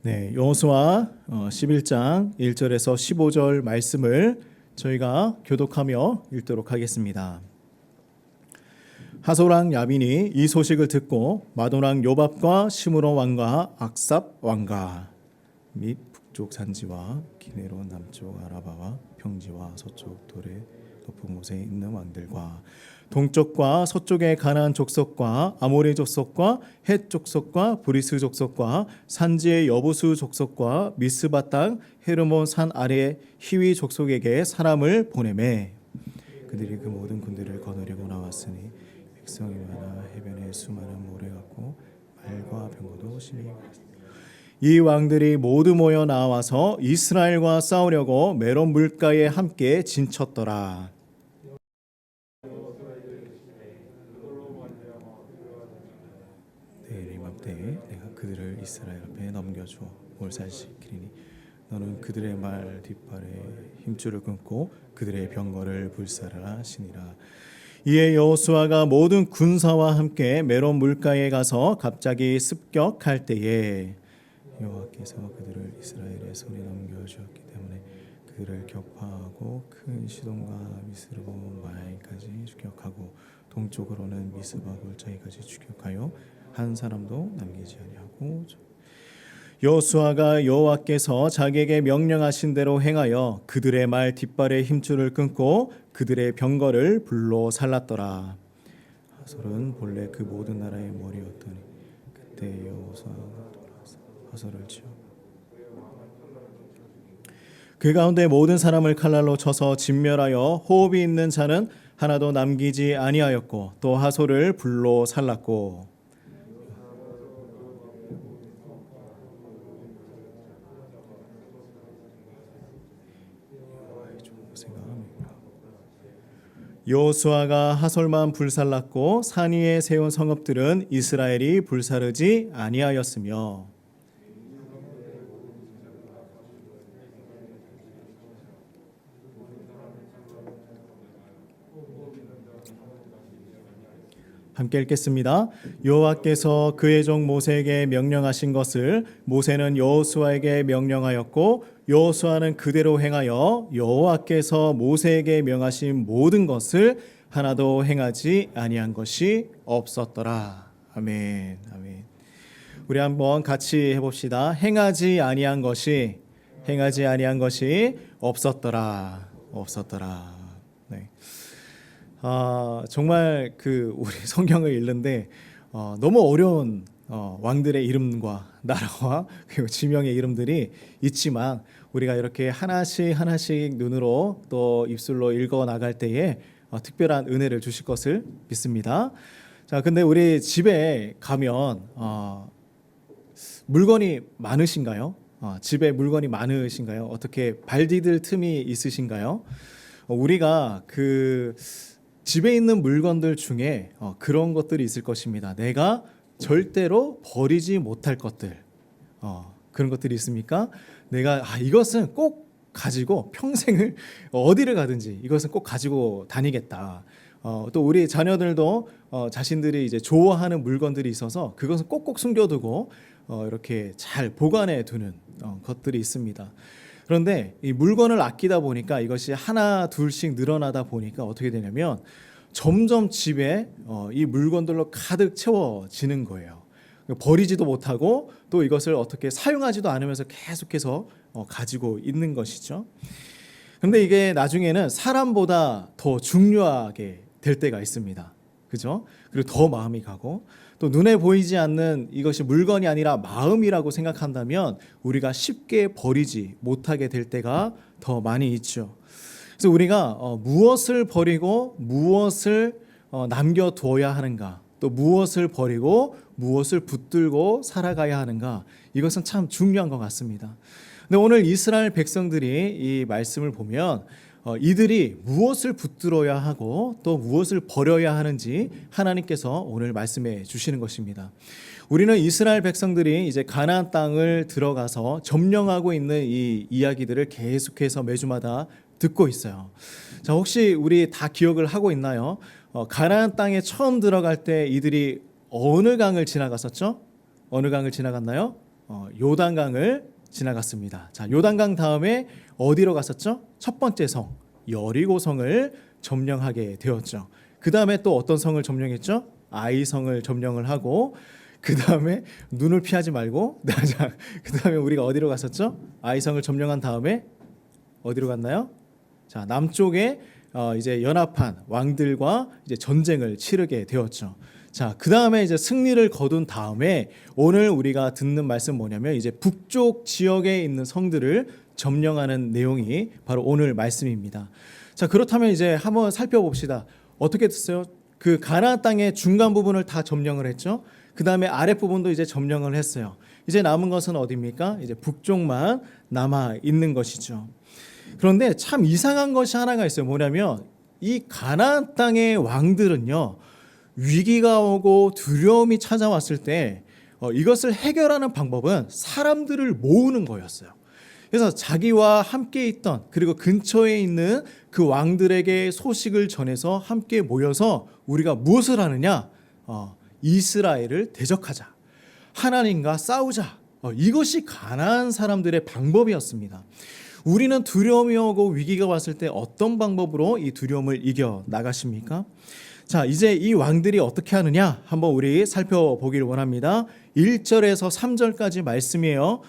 네, 여호수아 11장 1절에서 15절 말씀을 저희가 교독하며 읽도록 하겠습니다. 하솔 왕 야빈이 이 소식을 듣고 마돈 왕 요밥과 시므론 왕과 악삽 왕과 및 북쪽 산지와 기네론 남쪽 아라바와 평지와 서쪽 도레 높은 곳에 있는 왕들과 동쪽과 서쪽의 가나안 족속과 아모리 족속과 헷 족속과 브리스 족속과 산지의 여부수 족속과 미스바 땅 헤르몬 산 아래 히위 족속에게 사람을 보내매 그들이 그 모든 군대를 거느리고 나왔으니 백성이 많아 해변에 수많은 모래 같고 말과 병거도 심히 많았습니다. 이 왕들이 모두 모여 나와서 이스라엘과 싸우려고 메론 물가에 함께 진쳤더라. 내일 이맘때 내가 그들을 이스라엘 앞에 넘겨주어 몰살시키리니 너는 그들의 말 뒷발에 힘줄을 끊고 그들의 병거를 불살라 하시니라. 이에 여호수아가 모든 군사와 함께 메론 물가에 가서 갑자기 습격할 때에 여호와께서 그들을 이스라엘의 손에 넘겨주었기 때문에 그들을 격파하고 큰 시돈과 미스르본 마이까지 추격하고 동쪽으로는 미스바 골짜기까지 추격하여 한 사람도 남기지 아니하고 여호수아가 여호와께서 자기에게 명령하신 대로 행하여 그들의 말 뒷발에 힘줄을 끊고 그들의 병거를 불로 살랐더라. 하솔은 본래 그 모든 나라의 머리였더니 그때 여호수아가 돌아서 하솔을 치어 그 가운데 모든 사람을 칼날로 쳐서 진멸하여 호흡이 있는 자는 하나도 남기지 아니하였고 또 하솔을 불로 살랐고 여호수아가 하솔만 불살랐고 산 위에 세운 성읍들은 이스라엘이 불사르지 아니하였으며 함께 읽겠습니다. 여호와께서 그의 종 모세에게 명령하신 것을 모세는 여호수아에게 명령하였고 여호수아는 그대로 행하여 여호와께서 모세에게 명하신 모든 것을 하나도 행하지 아니한 것이 없었더라. 아멘. 아멘. 우리 한번 같이 해봅시다. 행하지 아니한 것이 없었더라. 없었더라. 네. 정말 우리 성경을 읽는데 너무 어려운 왕들의 이름과 나라와 그리고 지명의 이름들이 있지만 우리가 이렇게 하나씩 눈으로 또 입술로 읽어 나갈 때에 특별한 은혜를 주실 것을 믿습니다. 자, 근데 우리 집에 가면 물건이 많으신가요? 집에 물건이 많으신가요? 어떻게 발 디딜 틈이 있으신가요? 우리가 집에 있는 물건들 중에 그런 것들이 있을 것입니다. 내가 절대로 버리지 못할 것들, 그런 것들이 있습니까? 내가 이것은 꼭 가지고 평생을 어디를 가든지 이것은 꼭 가지고 다니겠다. 또 우리 자녀들도 자신들이 이제 좋아하는 물건들이 있어서 그것은 꼭꼭 숨겨두고 이렇게 잘 보관해 두는 것들이 있습니다. 그런데 이 물건을 아끼다 보니까 이것이 하나 둘씩 늘어나다 보니까 어떻게 되냐면 점점 집에 이 물건들로 가득 채워지는 거예요. 버리지도 못하고 또 이것을 어떻게 사용하지도 않으면서 계속해서 가지고 있는 것이죠. 그런데 이게 나중에는 사람보다 더 중요하게 될 때가 있습니다. 그죠? 그리고 더 마음이 가고 또 눈에 보이지 않는 이것이 물건이 아니라 마음이라고 생각한다면 우리가 쉽게 버리지 못하게 될 때가 더 많이 있죠. 그래서 우리가 무엇을 버리고 무엇을 남겨두어야 하는가, 또 무엇을 버리고 무엇을 붙들고 살아가야 하는가, 이것은 참 중요한 것 같습니다. 근데 오늘 이스라엘 백성들이 이 말씀을 보면 이들이 무엇을 붙들어야 하고 또 무엇을 버려야 하는지 하나님께서 오늘 말씀해 주시는 것입니다. 우리는 이스라엘 백성들이 이제 가나안 땅을 들어가서 점령하고 있는 이 이야기들을 계속해서 매주마다 듣고 있어요. 자, 혹시 우리 다 기억을 하고 있나요? 가나안 땅에 처음 들어갈 때 이들이 어느 강을 지나갔었죠? 어느 강을 지나갔나요? 요단강을 지나갔습니다. 자, 요단강 다음에 어디로 갔었죠? 첫 번째 성 여리고성을 점령하게 되었죠. 그 다음에 또 어떤 성을 점령했죠? 아이성을 점령을 하고, 그 다음에 눈을 피하지 말고 그 다음에 우리가 어디로 갔었죠? 아이성을 점령한 다음에 어디로 갔나요? 자, 남쪽에 이제 연합한 왕들과 이제 전쟁을 치르게 되었죠. 자, 그 다음에 이제 승리를 거둔 다음에 오늘 우리가 듣는 말씀 뭐냐면 이제 북쪽 지역에 있는 성들을 점령하는 내용이 바로 오늘 말씀입니다. 자, 그렇다면 이제 한번 살펴봅시다. 어떻게 됐어요? 그 가나안 땅의 중간 부분을 다 점령을 했죠. 그 다음에 아랫 부분도 이제 점령을 했어요. 이제 남은 것은 어디입니까? 이제 북쪽만 남아 있는 것이죠. 그런데 참 이상한 것이 하나가 있어요. 뭐냐면 이 가나안 땅의 왕들은요, 위기가 오고 두려움이 찾아왔을 때 이것을 해결하는 방법은 사람들을 모으는 거였어요. 그래서 자기와 함께 있던, 그리고 근처에 있는 그 왕들에게 소식을 전해서 함께 모여서 우리가 무엇을 하느냐? 이스라엘을 대적하자, 하나님과 싸우자. 이것이 가나안 사람들의 방법이었습니다. 우리는 두려움이 오고 위기가 왔을 때 어떤 방법으로 이 두려움을 이겨 나가십니까? 자, 이제 이 왕들이 어떻게 하느냐 한번 우리 살펴보길 원합니다. 1절에서 3절까지 말씀이에요.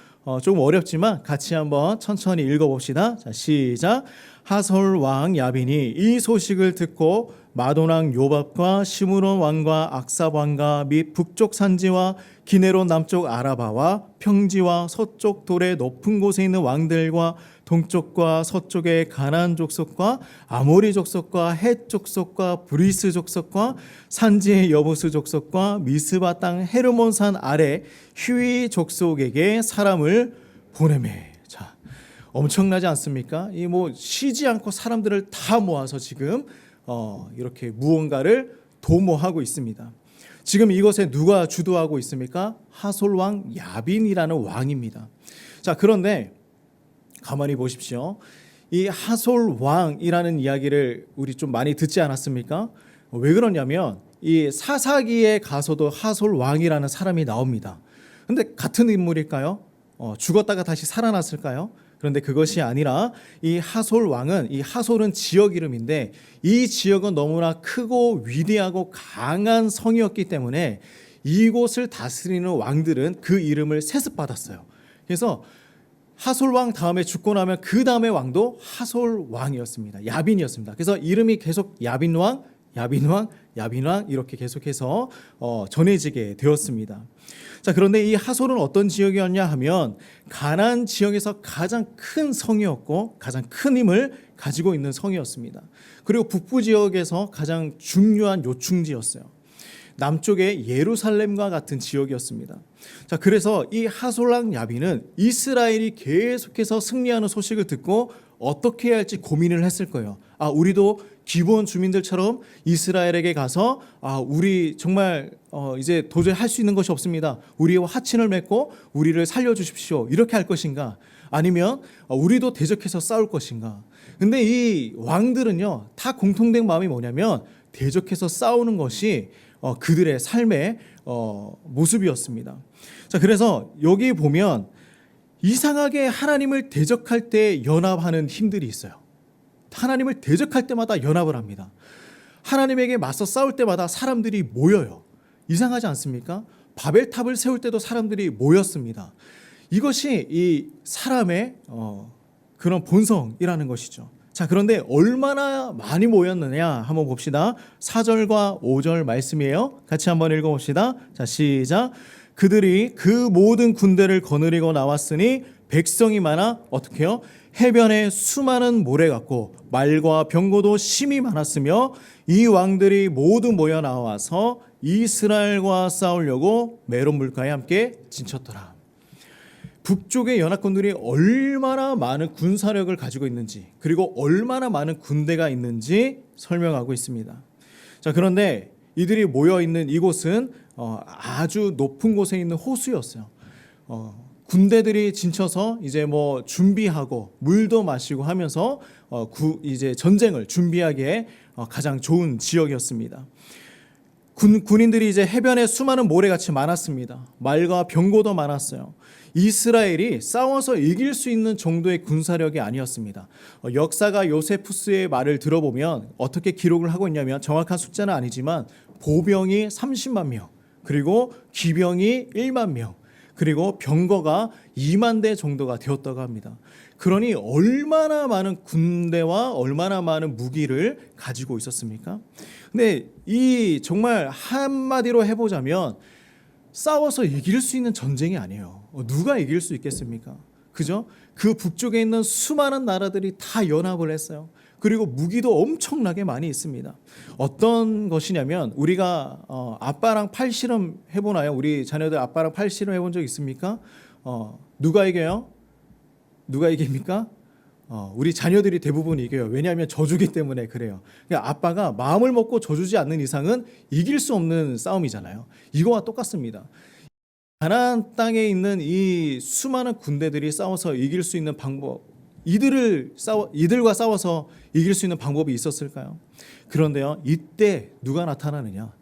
좀 어렵지만 같이 한번 천천히 읽어봅시다. 자, 시작. 하솔 왕 야빈이 이 소식을 듣고 마돈 왕 요밥과 시므론 왕과 악삽 왕과 및 북쪽 산지와 기네론 남쪽 아라바와 평지와 서쪽 돌의 높은 곳에 있는 왕들과 동쪽과 서쪽의 가나안 족속과 아모리 족속과 헷 족속과 브리스 족속과 산지의 여부스 족속과 미스바 땅 헤르몬산 아래 휴이 족속에게 사람을 보내매. 자, 엄청나지 않습니까? 이 뭐 쉬지 않고 사람들을 다 모아서 지금 이렇게 무언가를 도모하고 있습니다. 지금 이것에 누가 주도하고 있습니까? 하솔 왕 야빈이라는 왕입니다. 자, 그런데 가만히 보십시오. 이 하솔 왕이라는 이야기를 우리 좀 많이 듣지 않았습니까? 왜 그러냐면 이 사사기에 가서도 하솔 왕이라는 사람이 나옵니다. 근데 같은 인물일까요? 죽었다가 다시 살아났을까요? 그런데 그것이 아니라 이 하솔 왕은, 이 하솔은 지역 이름인데 이 지역은 너무나 크고 위대하고 강한 성이었기 때문에 이곳을 다스리는 왕들은 그 이름을 세습받았어요. 그래서 하솔 왕 다음에 죽고 나면 그 다음에 왕도 하솔 왕이었습니다. 야빈이었습니다. 그래서 이름이 계속 야빈 왕, 야빈 왕, 야빈 왕 이렇게 계속해서 전해지게 되었습니다. 자, 그런데 이 하솔은 어떤 지역이었냐 하면 가나안 지역에서 가장 큰 성이었고 가장 큰 힘을 가지고 있는 성이었습니다. 그리고 북부 지역에서 가장 중요한 요충지였어요. 남쪽의 예루살렘과 같은 지역이었습니다. 자, 그래서 이 하솔 왕 야빈은 이스라엘이 계속해서 승리하는 소식을 듣고 어떻게 해야 할지 고민을 했을 거예요. 우리도 기브온 주민들처럼 이스라엘에게 가서 우리 정말 이제 도저히 할 수 있는 것이 없습니다. 우리와 하친을 맺고 우리를 살려주십시오. 이렇게 할 것인가? 아니면 우리도 대적해서 싸울 것인가? 근데 이 왕들은요, 다 공통된 마음이 뭐냐면 대적해서 싸우는 것이 그들의 삶의 모습이었습니다. 자, 그래서 여기 보면 이상하게 하나님을 대적할 때 연합하는 힘들이 있어요. 하나님을 대적할 때마다 연합을 합니다. 하나님에게 맞서 싸울 때마다 사람들이 모여요. 이상하지 않습니까? 바벨탑을 세울 때도 사람들이 모였습니다. 이것이 이 사람의 그런 본성이라는 것이죠. 자, 그런데 얼마나 많이 모였느냐 한번 봅시다. 4절과 5절 말씀이에요. 같이 한번 읽어봅시다. 자, 시작. 그들이 그 모든 군대를 거느리고 나왔으니 백성이 많아 어떻게 해요? 해변에 수많은 모래 같고 말과 병거도 심히 많았으며 이 왕들이 모두 모여 나와서 이스라엘과 싸우려고 메론 물가에 함께 진쳤더라. 북쪽의 연합군들이 얼마나 많은 군사력을 가지고 있는지, 그리고 얼마나 많은 군대가 있는지 설명하고 있습니다. 자, 그런데 이들이 모여 있는 이곳은 아주 높은 곳에 있는 호수였어요. 군대들이 진쳐서 이제 뭐 준비하고 물도 마시고 하면서 이제 전쟁을 준비하기에 가장 좋은 지역이었습니다. 군인들이 이제 해변에 수많은 모래같이 많았습니다. 말과 병거도 많았어요. 이스라엘이 싸워서 이길 수 있는 정도의 군사력이 아니었습니다. 역사가 요세푸스의 말을 들어보면 어떻게 기록을 하고 있냐면, 정확한 숫자는 아니지만 보병이 30만 명, 그리고 기병이 1만 명, 그리고 병거가 2만 대 정도가 되었다고 합니다. 그러니 얼마나 많은 군대와 얼마나 많은 무기를 가지고 있었습니까? 근데 이 정말 한마디로 해보자면 싸워서 이길 수 있는 전쟁이 아니에요. 누가 이길 수 있겠습니까? 그죠? 그 북쪽에 있는 수많은 나라들이 다 연합을 했어요. 그리고 무기도 엄청나게 많이 있습니다. 어떤 것이냐면, 우리가 아빠랑 팔씨름 해보나요? 우리 자녀들 아빠랑 팔씨름 해본 적 있습니까? 누가 이겨요? 누가 이깁니까? 우리 자녀들이 대부분 이겨요. 왜냐하면 져주기 때문에 그래요. 그러니까 아빠가 마음을 먹고 져주지 않는 이상은 이길 수 없는 싸움이잖아요. 이거와 똑같습니다. 가나안 땅에 있는 이 수많은 군대들이 싸워서 이길 수 있는 방법, 이들과 싸워서 이길 수 있는 방법이 있었을까요? 그런데요, 이때 누가 나타나느냐?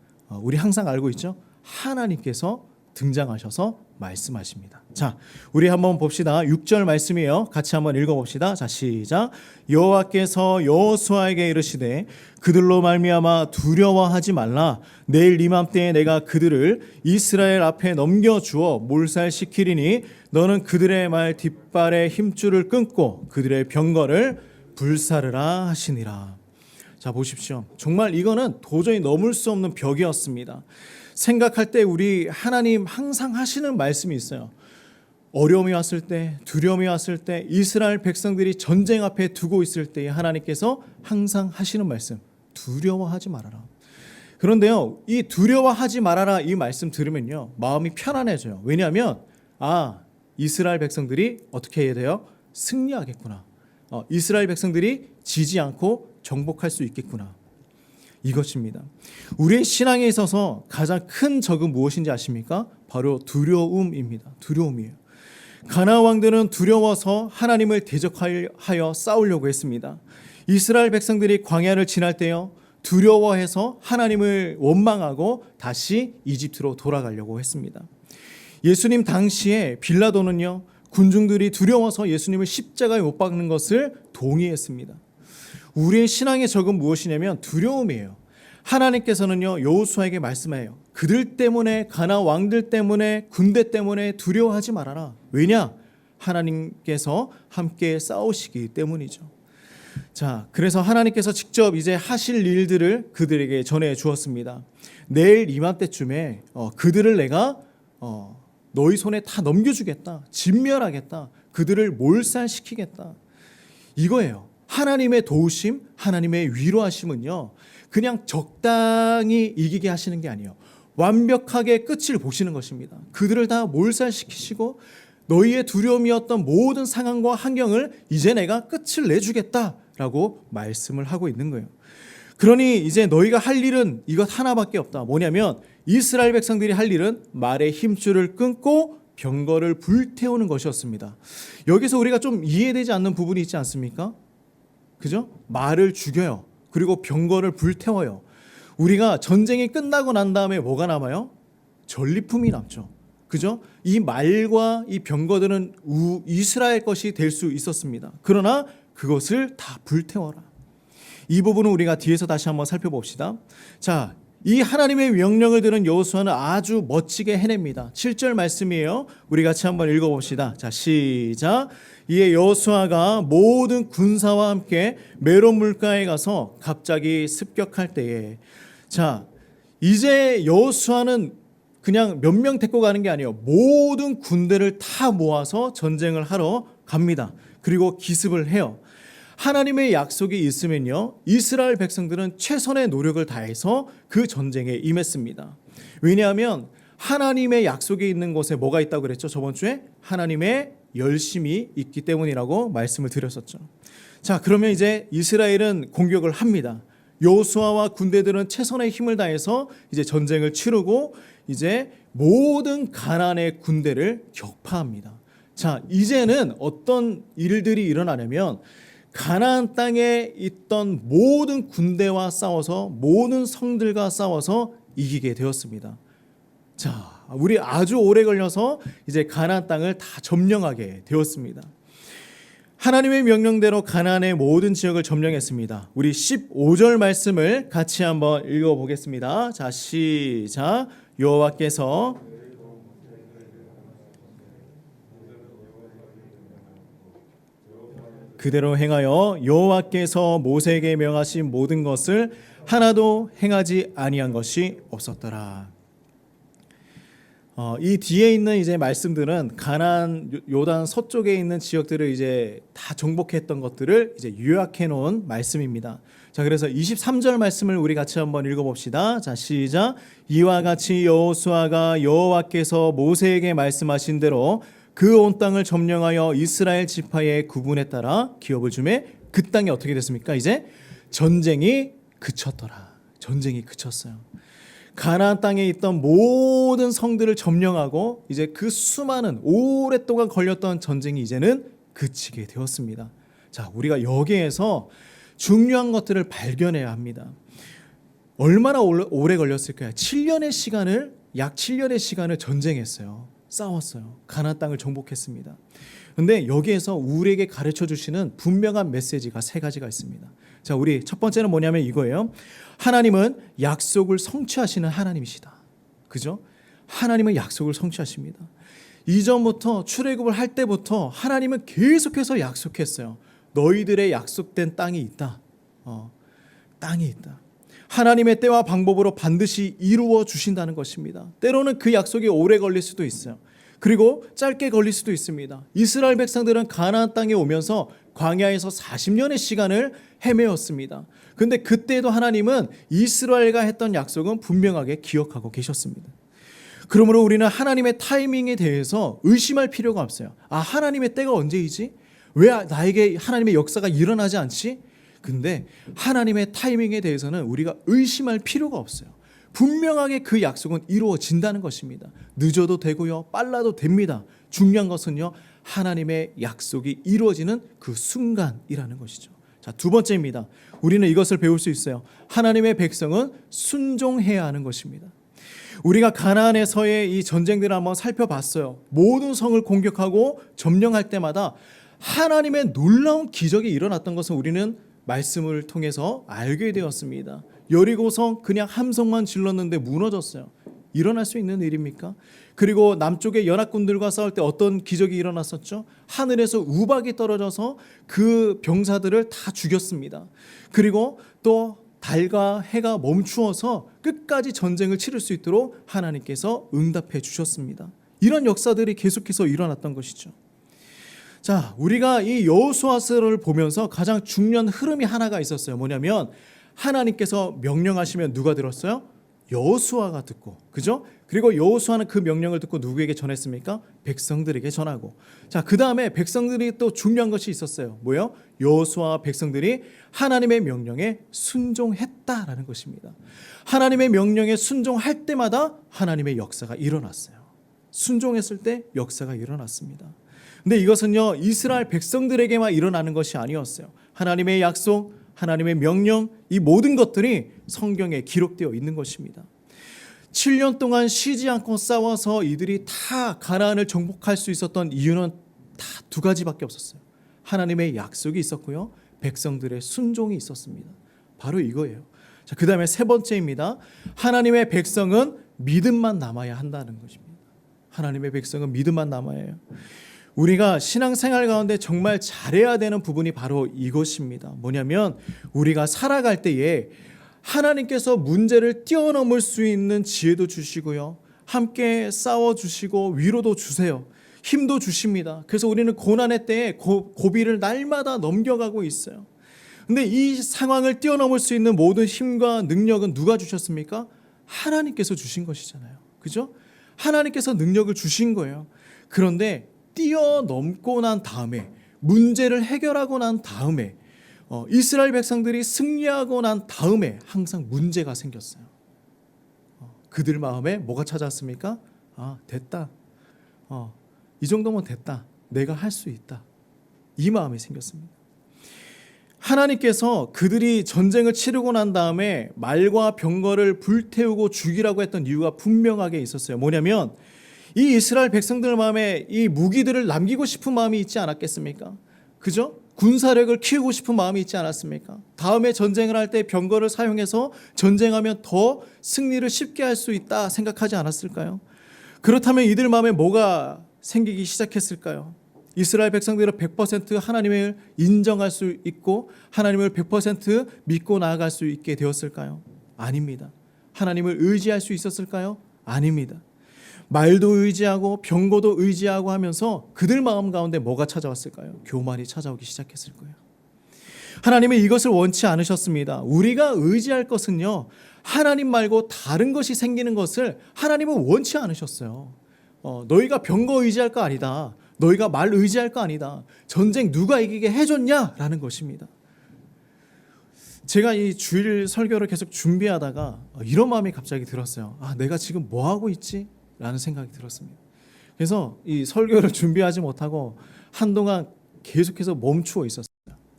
우리 항상 알고 있죠? 하나님께서 등장하셔서 말씀하십니다. 자, 우리 한번 봅시다. 6절 말씀이에요. 같이 한번 읽어봅시다. 자, 시작. 여호와께서 여호수아에게 이르시되 그들로 말미암아 두려워하지 말라. 내일 이맘때에 내가 그들을 이스라엘 앞에 넘겨주어 몰살시키리니 너는 그들의 말 뒷발에 힘줄을 끊고 그들의 병거를 불사르라 하시니라. 자, 보십시오. 정말 이거는 도저히 넘을 수 없는 벽이었습니다. 생각할 때 우리 하나님 항상 하시는 말씀이 있어요. 어려움이 왔을 때, 두려움이 왔을 때, 이스라엘 백성들이 전쟁 앞에 두고 있을 때 하나님께서 항상 하시는 말씀, 두려워하지 말아라. 그런데요, 이 두려워하지 말아라 이 말씀 들으면요, 마음이 편안해져요. 왜냐하면 이스라엘 백성들이 어떻게 해야 돼요? 승리하겠구나. 이스라엘 백성들이 지지 않고 정복할 수 있겠구나. 이것입니다. 우리의 신앙에 있어서 가장 큰 적은 무엇인지 아십니까? 바로 두려움입니다. 두려움이에요. 가나안 왕들은 두려워서 하나님을 대적하여 싸우려고 했습니다. 이스라엘 백성들이 광야를 지날 때요, 두려워해서 하나님을 원망하고 다시 이집트로 돌아가려고 했습니다. 예수님 당시에 빌라도는요, 군중들이 두려워서 예수님을 십자가에 못 박는 것을 동의했습니다. 우리의 신앙의 적은 무엇이냐면 두려움이에요. 하나님께서는요, 여호수아에게 말씀해요. 그들 때문에, 가나안 왕들 때문에, 군대 때문에 두려워하지 말아라. 왜냐? 하나님께서 함께 싸우시기 때문이죠. 자, 그래서 하나님께서 직접 이제 하실 일들을 그들에게 전해 주었습니다. 내일 이맘때쯤에 그들을 내가 너희 손에 다 넘겨주겠다. 진멸하겠다. 그들을 몰살시키겠다. 이거예요. 하나님의 도우심, 하나님의 위로하심은요, 그냥 적당히 이기게 하시는 게 아니에요. 완벽하게 끝을 보시는 것입니다. 그들을 다 몰살시키시고 너희의 두려움이었던 모든 상황과 환경을 이제 내가 끝을 내주겠다라고 말씀을 하고 있는 거예요. 그러니 이제 너희가 할 일은 이것 하나밖에 없다. 뭐냐면 이스라엘 백성들이 할 일은 말의 힘줄을 끊고 병거를 불태우는 것이었습니다. 여기서 우리가 좀 이해되지 않는 부분이 있지 않습니까? 그죠? 말을 죽여요. 그리고 병거를 불태워요. 우리가 전쟁이 끝나고 난 다음에 뭐가 남아요? 전리품이 남죠. 그죠? 이 말과 이 병거들은 이스라엘 것이 될 수 있었습니다. 그러나 그것을 다 불태워라. 이 부분은 우리가 뒤에서 다시 한번 살펴봅시다. 자, 이 하나님의 명령을 들은 여호수아는 아주 멋지게 해냅니다. 7절 말씀이에요. 우리 같이 한번 읽어봅시다. 자, 시작. 이에 여호수아가 모든 군사와 함께 메론 물가에 가서 갑자기 습격할 때에, 자, 이제 여호수아는 그냥 몇 명 데리고 가는 게 아니에요. 모든 군대를 다 모아서 전쟁을 하러 갑니다. 그리고 기습을 해요. 하나님의 약속이 있으면요, 이스라엘 백성들은 최선의 노력을 다해서 그 전쟁에 임했습니다. 왜냐하면 하나님의 약속이 있는 곳에 뭐가 있다고 그랬죠? 저번 주에 하나님의 열심이 있기 때문이라고 말씀을 드렸었죠. 자, 그러면 이제 이스라엘은 공격을 합니다. 여호수아와 군대들은 최선의 힘을 다해서 이제 전쟁을 치르고 이제 모든 가나안의 군대를 격파합니다. 자, 이제는 어떤 일들이 일어나냐면 가나안 땅에 있던 모든 군대와 싸워서, 모든 성들과 싸워서 이기게 되었습니다. 자, 우리 아주 오래 걸려서 이제 가나안 땅을 다 점령하게 되었습니다. 하나님의 명령대로 가나안의 모든 지역을 점령했습니다. 우리 15절 말씀을 같이 한번 읽어보겠습니다. 자, 시작. 여호와께서 그대로 행하여 여호와께서 모세에게 명하신 모든 것을 하나도 행하지 아니한 것이 없었더라. 이 뒤에 있는 이제 말씀들은 가나안 요단 서쪽에 있는 지역들을 이제 다 정복했던 것들을 이제 요약해 놓은 말씀입니다. 자, 그래서 23절 말씀을 우리 같이 한번 읽어봅시다. 자, 시작. 이와 같이 여호수아가 여호와께서 모세에게 말씀하신 대로 그 온 땅을 점령하여 이스라엘 지파의 구분에 따라 기업을 주매 그 땅이 어떻게 됐습니까? 이제 전쟁이 그쳤더라. 전쟁이 그쳤어요. 가나안 땅에 있던 모든 성들을 점령하고 이제 그 수많은 오랫동안 걸렸던 전쟁이 이제는 그치게 되었습니다. 자, 우리가 여기에서 중요한 것들을 발견해야 합니다. 얼마나 오래 걸렸을까요? 7년의 시간을 약 7년의 시간을 전쟁했어요. 싸웠어요. 가나안 땅을 정복했습니다. 근데 여기에서 우리에게 가르쳐 주시는 분명한 메시지가 세 가지가 있습니다. 자, 우리 첫 번째는 뭐냐면 이거예요. 하나님은 약속을 성취하시는 하나님이시다. 그죠? 하나님은 약속을 성취하십니다. 이전부터 출애굽을 할 때부터 하나님은 계속해서 약속했어요. 너희들의 약속된 땅이 있다. 땅이 있다. 하나님의 때와 방법으로 반드시 이루어 주신다는 것입니다. 때로는 그 약속이 오래 걸릴 수도 있어요. 그리고 짧게 걸릴 수도 있습니다. 이스라엘 백성들은 가나안 땅에 오면서 광야에서 40년의 시간을 헤매었습니다. 그런데 그때도 하나님은 이스라엘과 했던 약속은 분명하게 기억하고 계셨습니다. 그러므로 우리는 하나님의 타이밍에 대해서 의심할 필요가 없어요. 아, 하나님의 때가 언제이지? 왜 나에게 하나님의 역사가 일어나지 않지? 근데 하나님의 타이밍에 대해서는 우리가 의심할 필요가 없어요. 분명하게 그 약속은 이루어진다는 것입니다. 늦어도 되고요, 빨라도 됩니다. 중요한 것은요, 하나님의 약속이 이루어지는 그 순간이라는 것이죠. 자, 두 번째입니다. 우리는 이것을 배울 수 있어요. 하나님의 백성은 순종해야 하는 것입니다. 우리가 가나안에서의 이 전쟁들을 한번 살펴봤어요. 모든 성을 공격하고 점령할 때마다 하나님의 놀라운 기적이 일어났던 것을 우리는 말씀을 통해서 알게 되었습니다. 여리고성 그냥 함성만 질렀는데 무너졌어요. 일어날 수 있는 일입니까? 그리고 남쪽의 연합군들과 싸울 때 어떤 기적이 일어났었죠? 하늘에서 우박이 떨어져서 그 병사들을 다 죽였습니다. 그리고 또 달과 해가 멈추어서 끝까지 전쟁을 치를 수 있도록 하나님께서 응답해 주셨습니다. 이런 역사들이 계속해서 일어났던 것이죠. 자, 우리가 이 여호수아서를 보면서 가장 중요한 흐름이 하나가 있었어요. 뭐냐면 하나님께서 명령하시면 누가 들었어요? 여호수아가 듣고, 그죠? 그리고 여호수아는 그 명령을 듣고 누구에게 전했습니까? 백성들에게 전하고. 자, 그 다음에 백성들이 또 중요한 것이 있었어요. 뭐요? 여호수아와 백성들이 하나님의 명령에 순종했다라는 것입니다. 하나님의 명령에 순종할 때마다 하나님의 역사가 일어났어요. 순종했을 때 역사가 일어났습니다. 근데 이것은요, 이스라엘 백성들에게만 일어나는 것이 아니었어요. 하나님의 약속, 하나님의 명령, 이 모든 것들이 성경에 기록되어 있는 것입니다. 7년 동안 쉬지 않고 싸워서 이들이 다 가나안을 정복할 수 있었던 이유는 다 두 가지밖에 없었어요. 하나님의 약속이 있었고요, 백성들의 순종이 있었습니다. 바로 이거예요. 자, 그 다음에 세 번째입니다. 하나님의 백성은 믿음만 남아야 한다는 것입니다. 하나님의 백성은 믿음만 남아야 해요. 우리가 신앙생활 가운데 정말 잘해야 되는 부분이 바로 이것입니다. 뭐냐면 우리가 살아갈 때에 하나님께서 문제를 뛰어넘을 수 있는 지혜도 주시고요, 함께 싸워주시고 위로도 주세요. 힘도 주십니다. 그래서 우리는 고난의 때에 고비를 날마다 넘겨가고 있어요. 근데 이 상황을 뛰어넘을 수 있는 모든 힘과 능력은 누가 주셨습니까? 하나님께서 주신 것이잖아요. 그죠? 하나님께서 능력을 주신 거예요. 그런데 뛰어넘고 난 다음에, 문제를 해결하고 난 다음에, 이스라엘 백성들이 승리하고 난 다음에 항상 문제가 생겼어요. 그들 마음에 뭐가 찾아왔습니까? 아, 됐다. 이 정도면 됐다. 내가 할 수 있다. 이 마음이 생겼습니다. 하나님께서 그들이 전쟁을 치르고 난 다음에 말과 병거를 불태우고 죽이라고 했던 이유가 분명하게 있었어요. 뭐냐면 이 이스라엘 백성들 마음에 이 무기들을 남기고 싶은 마음이 있지 않았겠습니까? 그죠? 군사력을 키우고 싶은 마음이 있지 않았습니까? 다음에 전쟁을 할 때 병거를 사용해서 전쟁하면 더 승리를 쉽게 할 수 있다 생각하지 않았을까요? 그렇다면 이들 마음에 뭐가 생기기 시작했을까요? 이스라엘 백성들은 100% 하나님을 인정할 수 있고 하나님을 100% 믿고 나아갈 수 있게 되었을까요? 아닙니다. 하나님을 의지할 수 있었을까요? 아닙니다. 말도 의지하고 병거도 의지하고 하면서 그들 마음 가운데 뭐가 찾아왔을까요? 교만이 찾아오기 시작했을 거예요. 하나님은 이것을 원치 않으셨습니다. 우리가 의지할 것은요, 하나님 말고 다른 것이 생기는 것을 하나님은 원치 않으셨어요. 너희가 병거 의지할 거 아니다. 너희가 말 의지할 거 아니다. 전쟁 누가 이기게 해줬냐라는 것입니다. 제가 이 주일 설교를 계속 준비하다가 이런 마음이 갑자기 들었어요. 내가 지금 뭐 하고 있지? 라는 생각이 들었습니다. 그래서 이 설교를 준비하지 못하고 한동안 계속해서 멈추어 있었어요.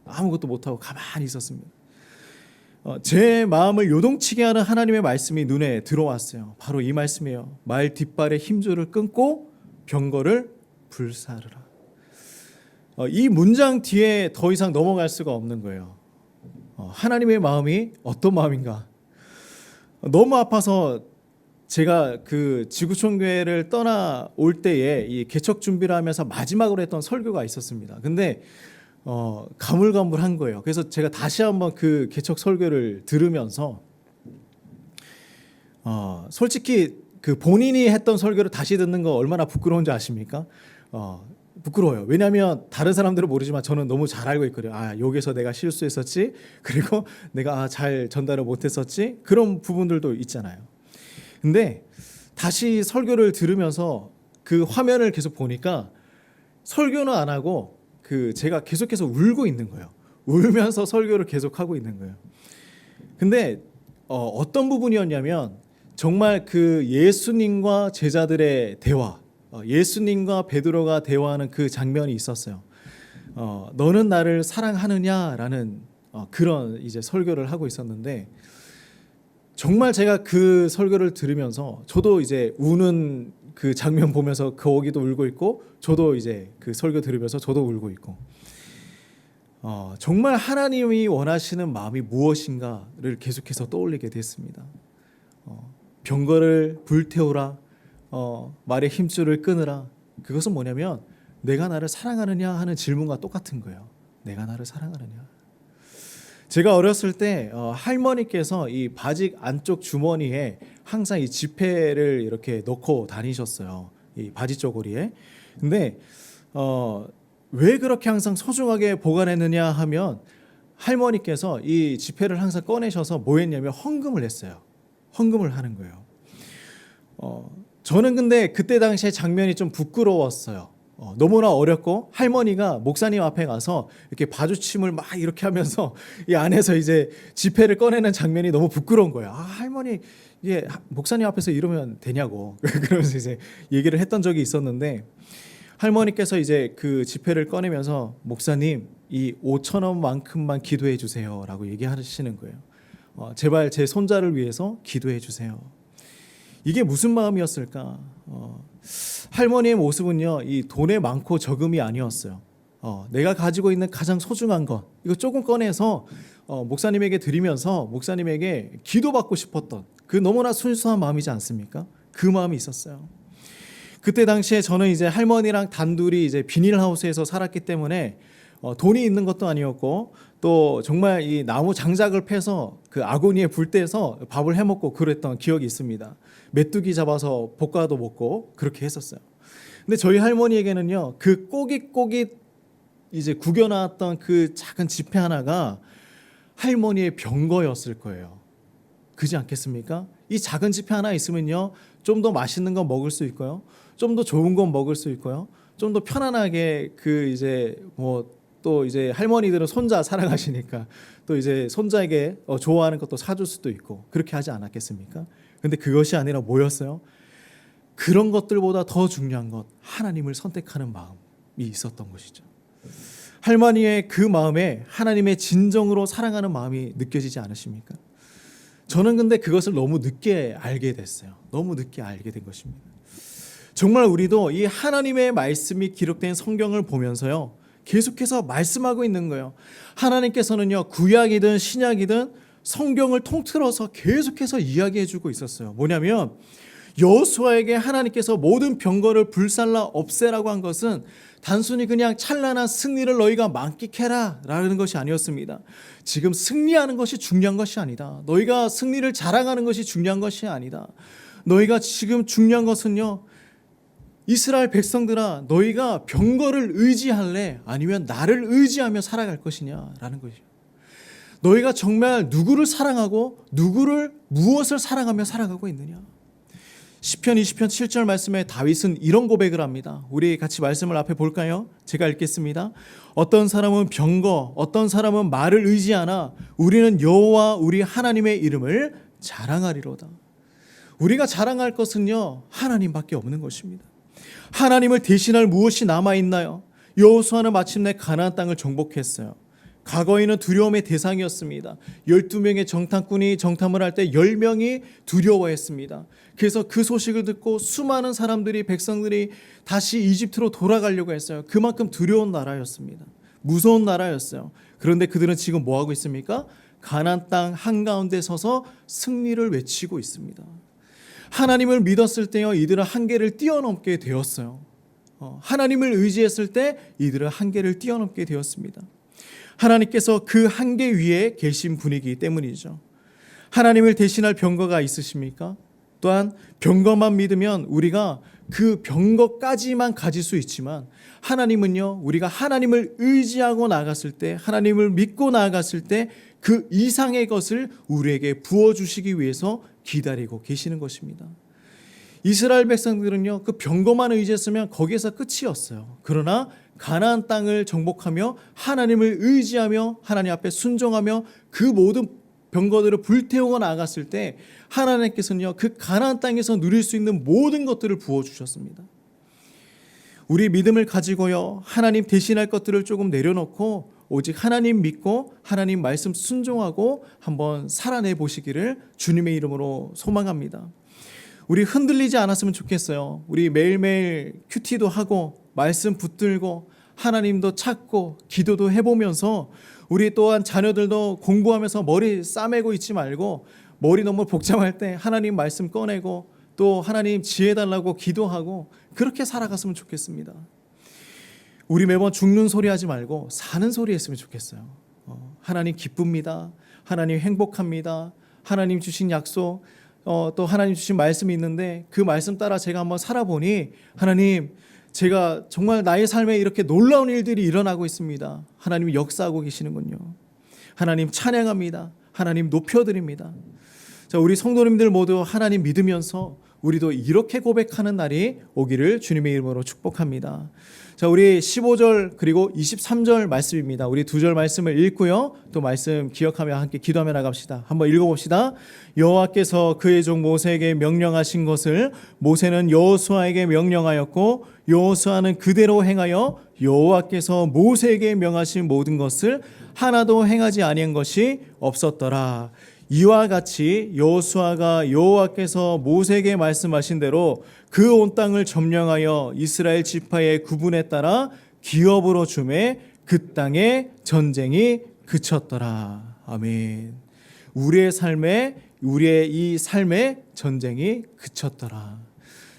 아무것도 못하고 가만히 있었습니다. 제 마음을 요동치게 하는 하나님의 말씀이 눈에 들어왔어요. 바로 이 말씀이에요. 말 뒷발의 힘줄을 끊고 병거를 불사르라. 이 문장 뒤에 더 이상 넘어갈 수가 없는 거예요. 하나님의 마음이 어떤 마음인가? 너무 아파서 제가 그 지구촌교회를 떠나올 때에 이 개척 준비를 하면서 마지막으로 했던 설교가 있었습니다. 근데 가물가물한 거예요. 그래서 제가 다시 한번 그 개척 설교를 들으면서 솔직히 그 본인이 했던 설교를 다시 듣는 거 얼마나 부끄러운지 아십니까? 부끄러워요. 왜냐하면 다른 사람들은 모르지만 저는 너무 잘 알고 있거든요. 여기서 내가 실수했었지. 그리고 내가 잘 전달을 못했었지. 그런 부분들도 있잖아요. 근데 다시 설교를 들으면서 그 화면을 계속 보니까 설교는 안 하고 제가 계속해서 울고 있는 거예요. 울면서 설교를 계속하고 있는 거예요. 근데 어떤 부분이었냐면 정말 그 예수님과 제자들의 대화, 예수님과 베드로가 대화하는 그 장면이 있었어요. 너는 나를 사랑하느냐라는 그런 이제 설교를 하고 있었는데 정말 제가 그 설교를 들으면서 저도 이제 우는 그 장면 보면서 거기도 울고 있고 저도 이제 그 설교 들으면서 저도 울고 있고 정말 하나님이 원하시는 마음이 무엇인가를 계속해서 떠올리게 됐습니다. 병거를 불태우라, 말의 힘줄을 끊으라. 그것은 뭐냐면 내가 나를 사랑하느냐 하는 질문과 똑같은 거예요. 내가 나를 사랑하느냐. 제가 어렸을 때 할머니께서 이 바지 안쪽 주머니에 항상 이 지폐를 이렇게 넣고 다니셨어요. 이 바지 쪼고리에. 근데 왜 그렇게 항상 소중하게 보관했느냐 하면 할머니께서 이 지폐를 항상 꺼내셔서 뭐 했냐면 헌금을 했어요. 헌금을 하는 거예요. 저는 근데 그때 당시에 장면이 좀 부끄러웠어요. 너무나 어렵고 할머니가 목사님 앞에 가서 이렇게 봐주침을 막 이렇게 하면서 이 안에서 이제 지폐를 꺼내는 장면이 너무 부끄러운 거예요. 할머니 이게 목사님 앞에서 이러면 되냐고 그러면서 이제 얘기를 했던 적이 있었는데 할머니께서 이제 그 지폐를 꺼내면서 목사님 이 5,000원만큼만 기도해 주세요라고 얘기하시는 거예요. 제발 제 손자를 위해서 기도해 주세요. 이게 무슨 마음이었을까? 할머니의 모습은요, 이 돈의 많고 적음이 아니었어요. 내가 가지고 있는 가장 소중한 것, 이거 조금 꺼내서 목사님에게 드리면서 목사님에게 기도받고 싶었던 그 너무나 순수한 마음이지 않습니까? 그 마음이 있었어요. 그때 당시에 저는 이제 할머니랑 단둘이 이제 비닐하우스에서 살았기 때문에 돈이 있는 것도 아니었고 또 정말 이 나무 장작을 패서 그 아고니에 불 떼서 밥을 해 먹고 그랬던 기억이 있습니다. 메뚜기 잡아서 볶아도 먹고 그렇게 했었어요. 근데 저희 할머니에게는요, 그 꼬깃꼬깃 이제 구겨놨던 그 작은 지폐 하나가 할머니의 병거였을 거예요. 그지 않겠습니까? 이 작은 지폐 하나 있으면요, 좀 더 맛있는 거 먹을 수 있고요, 좀 더 좋은 거 먹을 수 있고요, 좀 더 편안하게 그 이제 또 이제 할머니들은 손자 사랑하시니까 또 이제 손자에게 좋아하는 것도 사줄 수도 있고 그렇게 하지 않았겠습니까? 근데 그것이 아니라 뭐였어요? 그런 것들보다 더 중요한 것, 하나님을 선택하는 마음이 있었던 것이죠. 할머니의 그 마음에 하나님의 진정으로 사랑하는 마음이 느껴지지 않으십니까? 저는 근데 그것을 너무 늦게 알게 됐어요. 너무 늦게 알게 된 것입니다. 정말 우리도 이 하나님의 말씀이 기록된 성경을 보면서요, 계속해서 말씀하고 있는 거예요. 하나님께서는요, 구약이든 신약이든 성경을 통틀어서 계속해서 이야기해주고 있었어요. 뭐냐면 여호수아에게 하나님께서 모든 병거를 불살라 없애라고 한 것은 단순히 그냥 찬란한 승리를 너희가 만끽해라 라는 것이 아니었습니다. 지금 승리하는 것이 중요한 것이 아니다. 너희가 승리를 자랑하는 것이 중요한 것이 아니다. 너희가 지금 중요한 것은요, 이스라엘 백성들아, 너희가 병거를 의지할래? 아니면 나를 의지하며 살아갈 것이냐라는 것이죠. 너희가 정말 누구를 사랑하고 무엇을 사랑하며 살아가고 있느냐? 시편 20편 7절 말씀에 다윗은 이런 고백을 합니다. 우리 같이 말씀을 앞에 볼까요? 제가 읽겠습니다. 어떤 사람은 병거, 어떤 사람은 말을 의지하나 우리는 여호와 우리 하나님의 이름을 자랑하리로다. 우리가 자랑할 것은요, 하나님밖에 없는 것입니다. 하나님을 대신할 무엇이 남아있나요? 여호수아는 마침내 가나안 땅을 정복했어요. 과거에는 두려움의 대상이었습니다. 12명의 정탐꾼이 정탐을 할 때 10명이 두려워했습니다. 그래서 그 소식을 듣고 수많은 사람들이, 백성들이 다시 이집트로 돌아가려고 했어요. 그만큼 두려운 나라였습니다. 무서운 나라였어요. 그런데 그들은 지금 뭐 하고 있습니까? 가나안 땅 한가운데 서서 승리를 외치고 있습니다. 하나님을 믿었을 때요, 이들은 한계를 뛰어넘게 되었어요. 하나님을 의지했을 때 이들은 한계를 뛰어넘게 되었습니다. 하나님께서 그 한계 위에 계신 분이기 때문이죠. 하나님을 대신할 병거가 있으십니까? 또한 병거만 믿으면 우리가 그 병거까지만 가질 수 있지만, 하나님은요, 우리가 하나님을 의지하고 나아갔을 때, 하나님을 믿고 나아갔을 때 그 이상의 것을 우리에게 부어주시기 위해서 기다리고 계시는 것입니다. 이스라엘 백성들은요, 그 병거만 의지했으면 거기에서 끝이었어요. 그러나 가나안 땅을 정복하며 하나님을 의지하며 하나님 앞에 순종하며 그 모든 병거들을 불태우고 나갔을 때 하나님께서는요, 그 가나안 땅에서 누릴 수 있는 모든 것들을 부어주셨습니다. 우리 믿음을 가지고요, 하나님 대신할 것들을 조금 내려놓고 오직 하나님 믿고 하나님 말씀 순종하고 한번 살아내 보시기를 주님의 이름으로 소망합니다. 우리 흔들리지 않았으면 좋겠어요. 우리 매일매일 큐티도 하고 말씀 붙들고 하나님도 찾고 기도도 해보면서 우리 또한 자녀들도 공부하면서 머리 싸매고 있지 말고, 머리 너무 복잡할 때 하나님 말씀 꺼내고 또 하나님 지혜 달라고 기도하고 그렇게 살아갔으면 좋겠습니다. 우리 매번 죽는 소리 하지 말고 사는 소리 했으면 좋겠어요. 하나님 기쁩니다. 하나님 행복합니다. 하나님 주신 약속, 또 하나님 주신 말씀이 있는데 그 말씀 따라 제가 한번 살아보니, 하나님, 제가 정말 나의 삶에 이렇게 놀라운 일들이 일어나고 있습니다. 하나님이 역사하고 계시는군요. 하나님 찬양합니다. 하나님 높여드립니다. 자, 우리 성도님들 모두 하나님 믿으면서 우리도 이렇게 고백하는 날이 오기를 주님의 이름으로 축복합니다. 자, 우리 15절 그리고 23절 말씀입니다. 우리 두 절 말씀을 읽고요, 또 말씀 기억하며 함께 기도하며 나갑시다. 한번 읽어봅시다. 여호와께서 그의 종 모세에게 명령하신 것을 모세는 여호수아에게 명령하였고 여호수아는 그대로 행하여 여호와께서 모세에게 명하신 모든 것을 하나도 행하지 아니한 것이 없었더라. 이와 같이 여호수아가 여호와께서 모세에게 말씀하신 대로 그 온 땅을 점령하여 이스라엘 지파의 구분에 따라 기업으로 주매 그 땅에 전쟁이 그쳤더라. 아멘. 우리의 이 삶에 전쟁이 그쳤더라.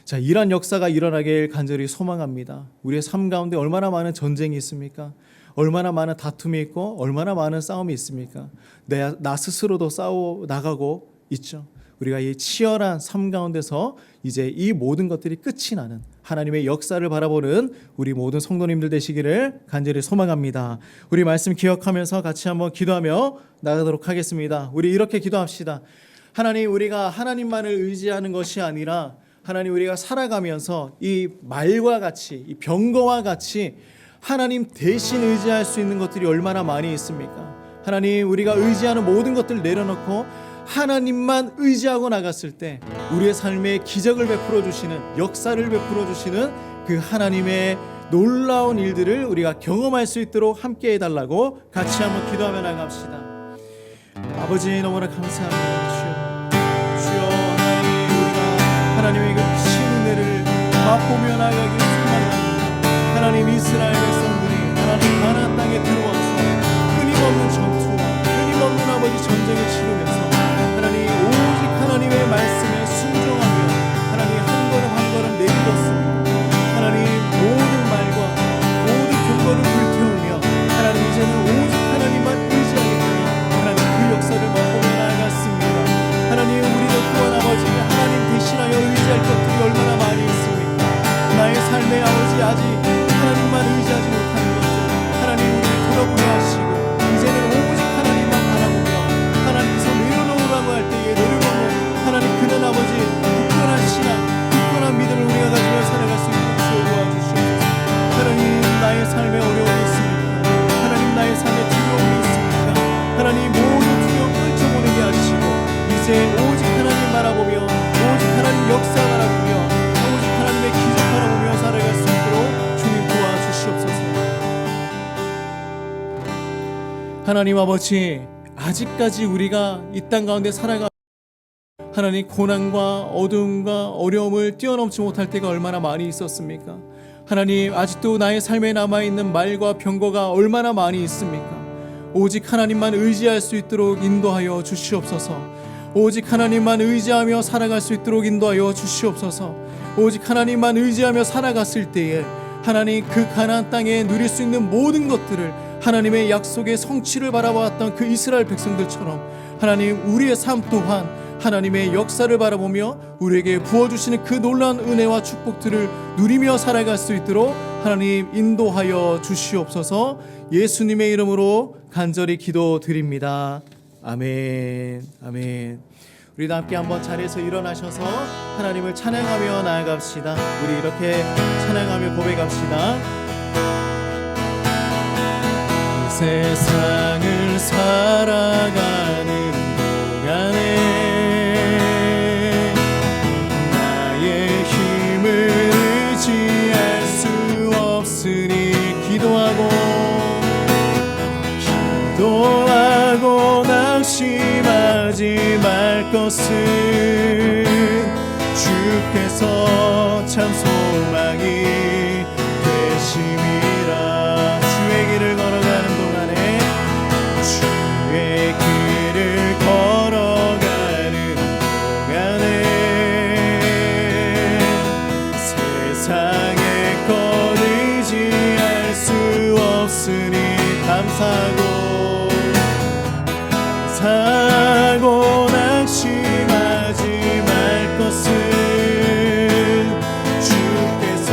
자, 이러한 역사가 일어나길 간절히 소망합니다. 우리의 삶 가운데 얼마나 많은 전쟁이 있습니까? 얼마나 많은 다툼이 있고 얼마나 많은 싸움이 있습니까? 나 스스로도 싸워 나가고 있죠. 우리가 이 치열한 삶 가운데서 이제 이 모든 것들이 끝이 나는 하나님의 역사를 바라보는 우리 모든 성도님들 되시기를 간절히 소망합니다. 우리 말씀 기억하면서 같이 한번 기도하며 나가도록 하겠습니다. 우리 이렇게 기도합시다. 하나님, 우리가 하나님만을 의지하는 것이 아니라 하나님, 우리가 살아가면서 이 말과 같이, 이 병거와 같이 하나님 대신 의지할 수 있는 것들이 얼마나 많이 있습니까? 하나님, 우리가 의지하는 모든 것들을 내려놓고 하나님만 의지하고 나갔을 때 우리의 삶에 기적을 베풀어 주시는, 역사를 베풀어 주시는 그 하나님의 놀라운 일들을 우리가 경험할 수 있도록 함께 해달라고 같이 한번 기도하며 나갑시다. 아버지 너무나 감사합니다. 주여 하나님, 우리가 하나님의 그 크신 은혜를 맛보며 나가길 소망합니다. 하나님, 이스라엘 백성들이 하나님 가나안 땅에 들어와서 끊임없는 전투와 끊임없는 아버지 전쟁을 치르면서 하나님 오직 하나님의 말씀에 순종하며 하나님 한 걸음 한 걸음 내딛었습니다. 하나님 모든 말과 모든 경고를 불태우며 하나님 이제는 오직 하나님만 의지하겠다는 하나님 그 역사를 맛보며 나아갔습니다. 하나님, 우리도 또한 아버지 하나님 대신하여 의지할 것들이 얼마나 많이 있습니까? 나의 삶의 아버지 아직 하나님만 의지하지 못하는 것들, 하나님 우리를 돌아보게 하시고 이제는 오직 하나님만 바라보며 하나님께서 내려놓으라고 할 때에 내려놓는 하나님 그런 아버지 굳건한 신앙, 굳건한 믿음을 우리가 가지며 살아갈 수 있도록 주여 도와주시옵소서. 하나님, 나의 삶에 어려움이 있습니까? 하나님, 나의 삶에 두려움이 있습니까? 하나님, 모든 두려움 떨쳐보내게 하시고 이제 오직 하나님 바라보며 오직 하나님 역사 바라보며 오직 하나님의 기적 바라보며 살아갈 수 있도록 주님 도와주시옵소서. 하나님 아버지, 아직까지 우리가 이 땅 가운데 살아가 하나님 고난과 어두움과 어려움을 뛰어넘지 못할 때가 얼마나 많이 있었습니까? 하나님, 아직도 나의 삶에 남아있는 말과 병거가 얼마나 많이 있습니까? 오직 하나님만 의지할 수 있도록 인도하여 주시옵소서. 오직 하나님만 의지하며 살아갈 수 있도록 인도하여 주시옵소서. 오직 하나님만 의지하며 살아갔을 때에 하나님 그 가나안 땅에 누릴 수 있는 모든 것들을 하나님의 약속의 성취를 바라보았던 그 이스라엘 백성들처럼 하나님 우리의 삶 또한 하나님의 역사를 바라보며 우리에게 부어주시는 그 놀라운 은혜와 축복들을 누리며 살아갈 수 있도록 하나님 인도하여 주시옵소서. 예수님의 이름으로 간절히 기도드립니다. 아멘. 아멘. 우리도 함께 한번 자리에서 일어나셔서 하나님을 찬양하며 나아갑시다. 우리 이렇게 찬양하며 고백합시다. 이 세상을 살아가는 동안에 나의 힘을 의지할 수 없으니 기도하고 낙심하지 말 것은 주께서 참 소망이 되심이라. 주의 길을 걸어가는 동안에 주의 길을 걸어가는 동안에 세상의 것 의지할 수 없으니 감사하고 낙심하지 말 것은 주께서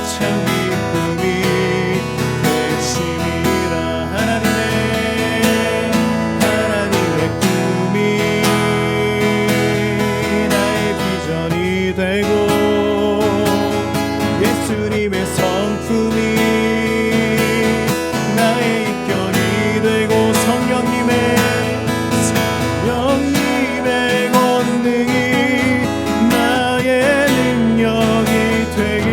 참 기쁨이 되심이라. 하나님의 꿈이 나의 비전이 되고 예수님의 성품이 나의 입견이 되고 성령님의 권능이 나의 능력이 되길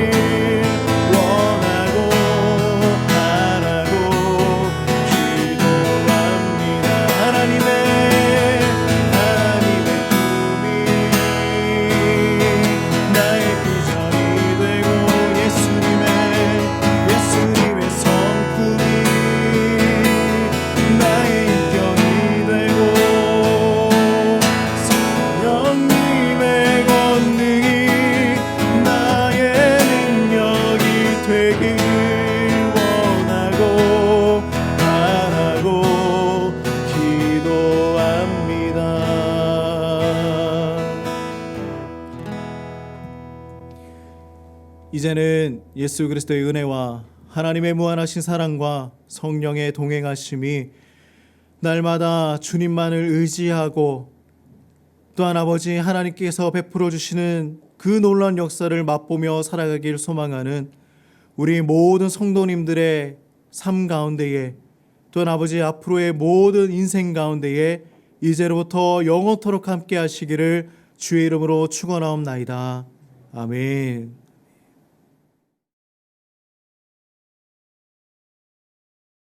원하고 바라고 기도합니다. 하나님의 꿈이 나의 비전이 되고 예수님의 성품이 나의 인격이 되고 성령님의 권능이 나의 능력이 되길 원하고 바라고 기도합니다. 이제는 예수 그리스도의 은혜와 하나님의 무한하신 사랑과 성령의 동행하심이 날마다 주님만을 의지하고 또한 아버지 하나님께서 베풀어 주시는 그 놀라운 역사를 맛보며 살아가길 소망하는 우리 모든 성도님들의 삶 가운데에 또한 아버지 앞으로의 모든 인생 가운데에 이제로부터 영원토록 함께 하시기를 주의 이름으로 축원하옵나이다. 아멘.